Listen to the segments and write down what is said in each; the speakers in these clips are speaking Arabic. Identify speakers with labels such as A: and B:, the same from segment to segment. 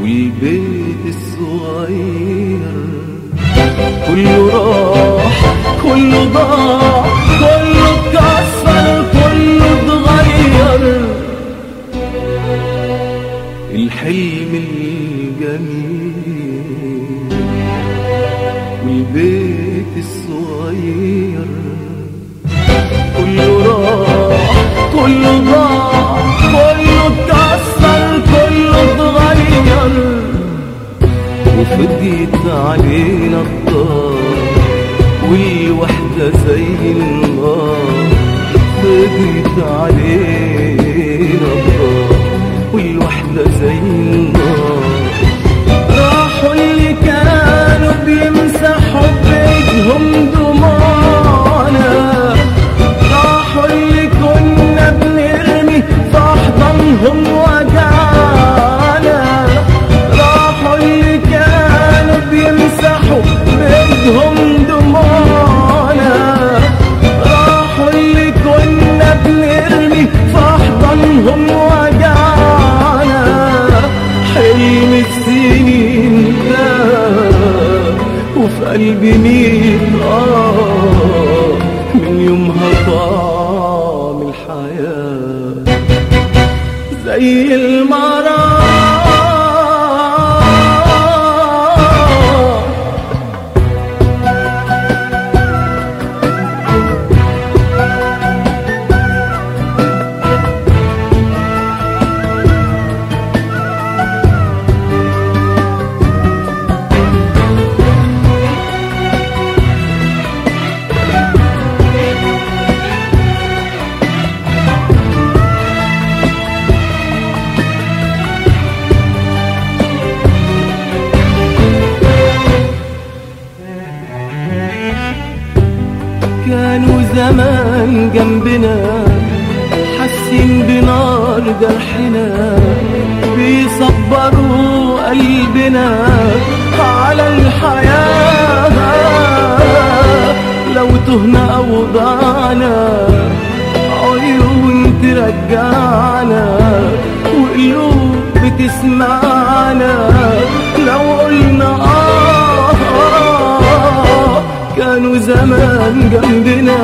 A: والبيت الصغير كله راح كله ضاع كله اتكسر كله اتغير. الحلم الجميل والبيت الصغير كله راح كله ضاع كله اتكسر كله اتغير. وفضيت علينا الدار والوحدة زي النار. فضيت علينا الدار والوحدة زي النار. راحوا اللي كانوا بيمسحوا بإيدهم دموعنا. راحوا اللي كنا بنرمي في أحضانهم وجعنا. راحوا اللي كانوا بيمسحوا بإيدهم دموعنا. راحوا اللي كنا بنرمي في أحضانهم وجعنا. حلم السنين ده وفي قلبي مين من يومها طعم الحياة زي المرار. كانوا زمان جنبنا حاسين بنار جرحنا. بيصبروا قلبنا على الحياة. لو تهنا أو ضعنا عيون ترجعنا وقلوب بتسمعنا. لو قلنا كانوا زمان جنبنا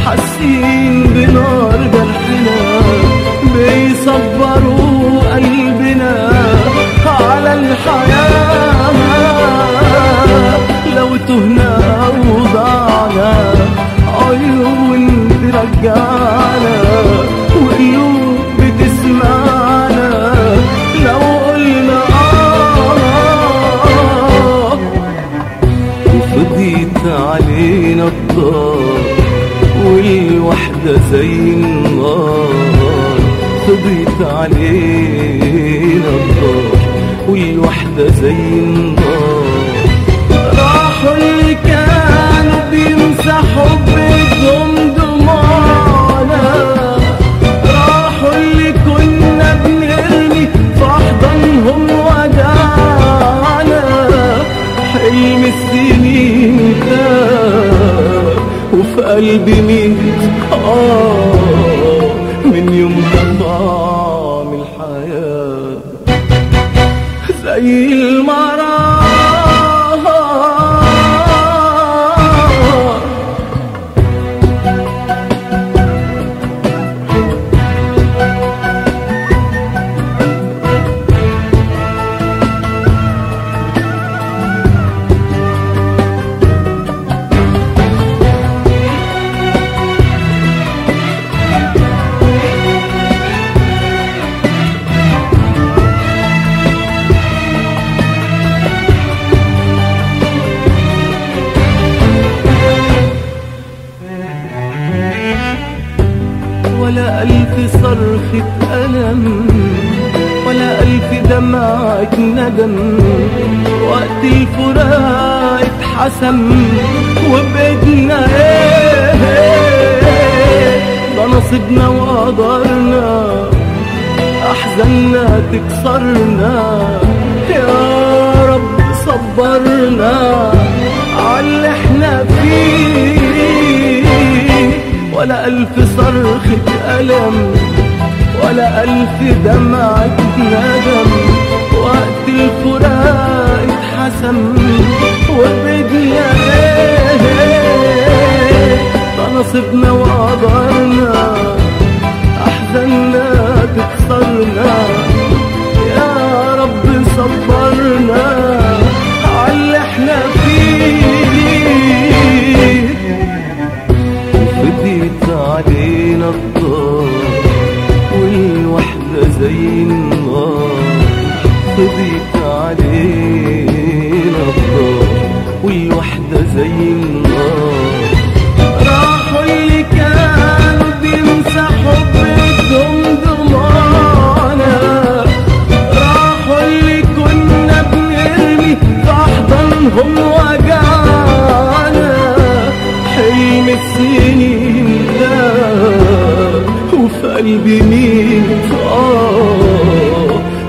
A: حاسين بنار جرحنا. بيصبروا قلبنا على الحياة. لو تهنا أو ضعنا عيون ترجعنا وقلوب بتسمعنا. لو قلنا وفضيت علينا الدار والوحدة زي النار. فضيت علينا الدار والوحدة زي النار. راحوا اللي كانوا بيمسحوا بإيدهم دموعنا. راحوا اللي كنا بنرمي في أحضانهم وجعنا. حلم السنين ده وفي قلبي ميت من يومها طعم الحياة زي المرار. ولا ألف صرخة ألم ولا ألف دمعة ندم. وقت الفراق اتحسم وبإيدنا ده نصيبنا وقدرنا. أحزاننا تكسرنا يا رب صبرنا عاللي احنا فيه. ولا ألف صرخة ألم على ألف دمعة ندم، وقت الفراق اتحسم وبدنا ايه، ده نصيبنا وقدرنا، أحزاننا تكسرنا، يا رب صبرنا عاللي احنا فيه. وفضيت علينا الدار والوحدة زي النار، فضيت علينا الدار والوحدة زي النار. راحوا اللي كانوا بيمسحوا بإيدهم ضمانا، راحوا اللي كنا بنرمي في أحضانهم وجعانا، حلم السنين ده وفي قلبي مين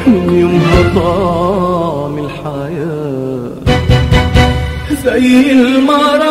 A: من يومها طعم الحياة زي المرض